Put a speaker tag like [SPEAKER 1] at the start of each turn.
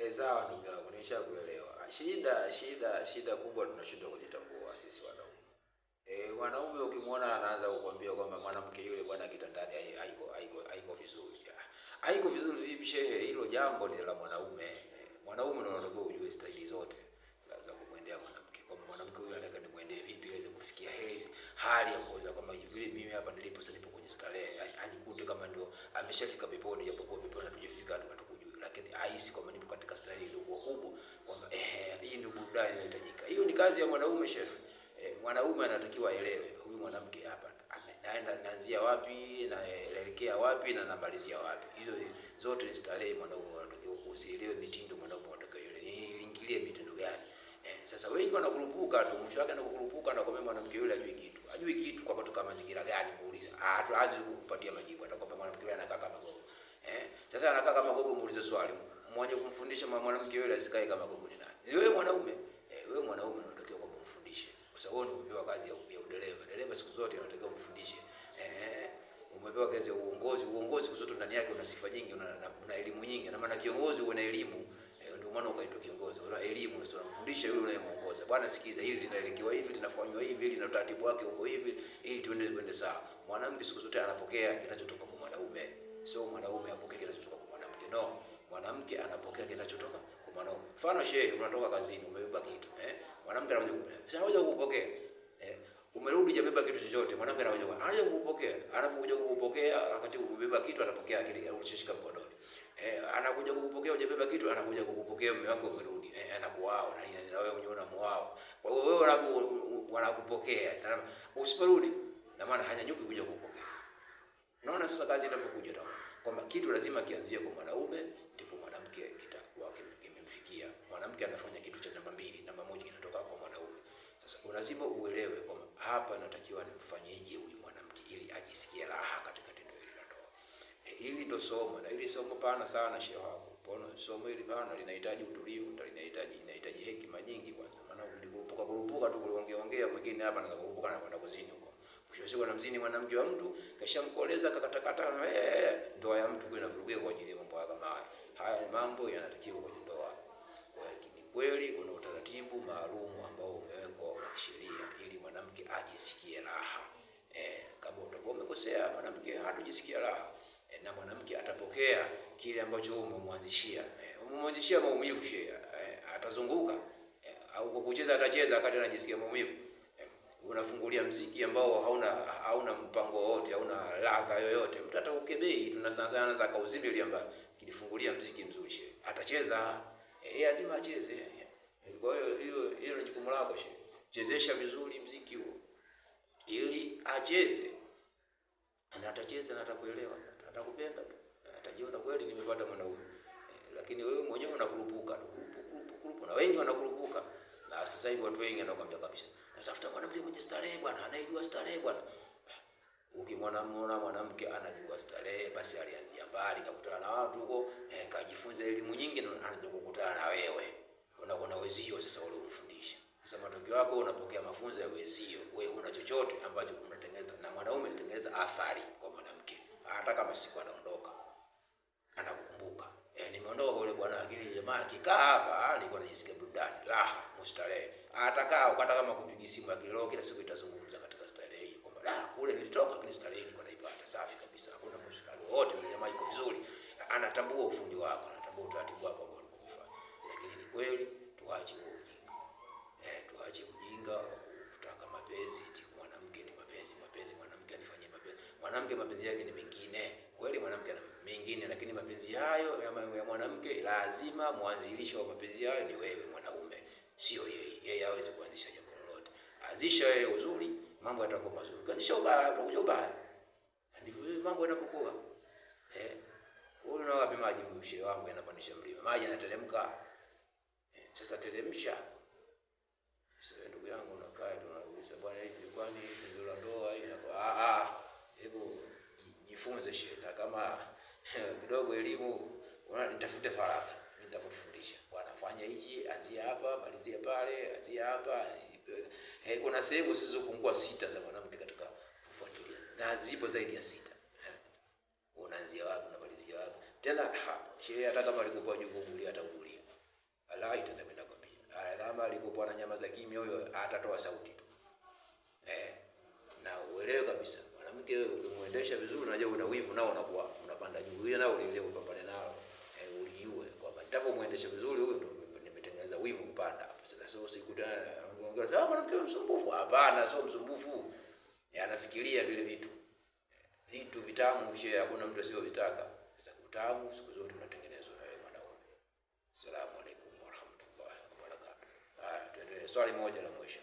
[SPEAKER 1] Sawa ndugu yangu, nimeshakuelewa. Shida kubwa tunashindwa kujitambua sisi wanaume. Wanaume ukimwona anaanza kukwambia kwamba mwanamke yule bwana kitandani haiko vizuri. Haiko vizuri vipi shehe? Hilo jambo ni la mwanaume. Mwanaume ndio anatakiwa ujue staili zote za kumwendea mwanamke. Kwa mwanamke huyu anataka nimwendee vipi aweze kufikia hali ya kuweza kama hivi mimi hapa nilipo sasa nipo kwenye starehe. Ajikute kama ndio ameshafika peponi, japokuwa peponi hatujafika hatukujui. Lakini ahisi kwamba nipo katika starehe ile kubwa kwamba hii ndio burudani inayohitajika. Hiyo ni kazi ya mwanaume shehe. Mwanaume anatakiwa aelewe huyu mwanamke hapa naanzia wapi, naelekea wapi na namalizia wapi. Hizo zote ni starehe mwanaume anatakiwa kuzielewe, mitindo mwanaume anatakiwa niingilie mitindo gani. Sasa wengi wanakurupuka tu, mwisho wake anakurupuka na kwamba mwanamke yule hajui kitu kwa kutoka mazingira gani muulize. Hatuwezi kukupatia majibu, atakwambia mwanamke yule anakaa kama gogo. Sasa anakaa kama gogo, muulize swali. Mmoja kumfundisha mwanamke yule asikae kama gogo ni nani? Ni wewe mwanaume. Wewe mwanaume unatakiwa kumfundisha. Kwa sababu wewe umepewa kazi ya udereva. Dereva siku zote unatakiwa umfundishe. Umepewa kazi ya uongozi. Uongozi siku zote ndani yake una sifa nyingi, una elimu nyingi. Na maana kiongozi una elimu. Ndio maana ukaitwa kiongozi. Una elimu, sio unamfundisha yule unayemuongoza. Bwana sikiza, hili linaelekewa hivi, linafanywa hivi, hili na utaratibu wake uko hivi, ili tuende sawa. Mwanamke siku zote anapokea kinachotoka kwa mwanaume. Sio mwanaume apokee kinachotoka kwa mwanamke. No, mwanamke anapokea kinachotoka kwa mwanaume. Mfano shehe, unatoka kazini, umebeba kitu, mwanamke anakuja kukupokea. Umerudi hujabeba kitu chochote, mwanamke anakuja kukupokea. Anapokuja kukupokea wakati umebeba kitu, anapokea kile ulichoshika mkononi. Anakuja kukupokea hujabeba kitu, anakuja kukupokea mume wako umerudi. Anakuwao na wewe unaona muwao. Kwa hiyo wewe wanakupokea. Usiporudi na maana hanyanyuki kuja kukupokea. Unaona sasa kazi inapokuja tu kwamba kitu lazima kianzie kwa mwanaume ndipo mwanamke kitakuwa kimemfikia. Mwanamke anafanya kitu cha namba 2, namba 1 kinatoka kwa mwanaume. Sasa lazima uelewe kwamba hapa natakiwa nimfanyeje huyu mwanamke ili ajisikie raha katika tendo hili la ndoa. Hili ndo somo, na hili somo pana sana shehe wangu. Mbona somo hili pana linahitaji utulivu, linahitaji hekima nyingi kwanza. Maana kurupuka tu kuongea mwingine hapa na kurupuka na kwenda kuzini huko. Mwisho na mzini mwanamke wa mtu kashamkoleza kakatakata ndoa ya mtu inavurugia kwa ajili ya mambo kama haya. Haya ni mambo yanatakiwa kwenye ndoa. Lakini kweli kuna utaratibu maalum ambao umewekwa wa kisheria ili mwanamke ajisikie raha. Kama utakuwa umekosea mwanamke hatojisikia raha. Na mwanamke atapokea kile ambacho umemwanzishia. Umemwanzishia maumivu shehe. Atazunguka au kwa kucheza atacheza wakati anajisikia maumivu. Unafungulia mziki ambao hauna mpango wote, hauna ladha yoyote. Mtu atakukebei, tunasana za kauzibili amba kilifungulia mziki mzuri shehe. Atacheza, lazima acheze. Kwa hiyo ni jukumu lako shehe. Chezesha vizuri mziki huo ili acheze. Na atacheza na atakuelewa, atakupenda tu. Atajiona kweli nimepata mwanaume. Lakini wewe mwenyewe unakurupuka, na wengi wanakurupuka. Na sasa hivi watu wengi wanakuambia kabisa, natafuta mwanamke mwenye starehe bwana, anayejua starehe bwana. Ukimwona mwanamke anajua starehe, basi alianzia mbali, kakutana na watu huko, kajifunza elimu nyingi na anaanza kukutana na wewe. Unakuwa na wezio sasa ule umfundisha. Sasa matokeo yako unapokea mafunzo ya wezio. Wewe una chochote ambacho unatengeneza, na mwanaume anatengeneza athari kwa mwanamke. Hata kama siku anaondoka, anakukumbuka. Nimeondoka kwa yule bwana, lakini jamaa akikaa hapa nilikuwa najisikia burudani, raha, mustarehe. Atakaa ukata kama kupiga simu ya kileo kila siku itazungumza katika starehe hii kwamba kule nilitoka lakini starehe nilikuwa naipata safi kabisa. Hakuna mshikali wote, yule jamaa yuko vizuri. Anatambua ufundi wako, anatambua utaratibu wako ambao ulikufanya. Lakini ni kweli tuache ujinga. Tuache ujinga kutaka mapenzi eti mwanamke ni mapenzi mwanamke anifanyie mapenzi. Mwanamke mapenzi yake ni mengine. Kweli mwanamke ana mengine, lakini mapenzi hayo ya mwanamke lazima mwanzilisho wa mapenzi hayo ni wewe mwanaume, sio yeye. Yeye hawezi kuanzisha jambo lolote. Anzisha yeye uzuri, mambo yatakuwa mazuri. Kanisha ubaya, utakuja ubaya. Ndivyo mambo yanapokuwa. Unaona wapi maji mshe wangu yanapandisha mlima? Maji yanateremka. Sasa teremsha. Sasa ndugu yangu unakaa tunauliza bwana hivi kwani ndio ndoa hii? Hebu jifunze shehe, kama kidogo elimu nitafute faraka, nitakufundisha. Bwana fanya hichi, anzia hapa, malizia pale, anzia hapa. Kuna sehemu zisizopungua 6 za mwanamke katika kufuatilia. Na zipo zaidi ya 6. Unaanzia wapi, unamalizia wapi? Tena sheria hata kama alikupa jukumu ile atakulia. Allah itaenda kwambia. Kama alikupa na nyama za kimya huyo atatoa sauti tu. Na uelewe kabisa mwanamke wewe ukimuendesha vizuri unajua una wivu nao unakuwa unapanda juu. Ile nao uelewe upambane nao. Ulijue kwamba nitakapomuendesha vizuri huyu ndio nimetengeneza wivu kupanda hapa. Sasa sio usikutana ongea sasa mwanamke wewe msumbufu. Hapana, sio msumbufu. Anafikiria vile vitu vitamu share, hakuna mtu asio vitaka. Sasa utamu siku zote unatengenezwa na wewe mwanaume. Asalamu alaykum wa rahmatullahi wa barakatuh. Tuendelee swali moja la mwisho.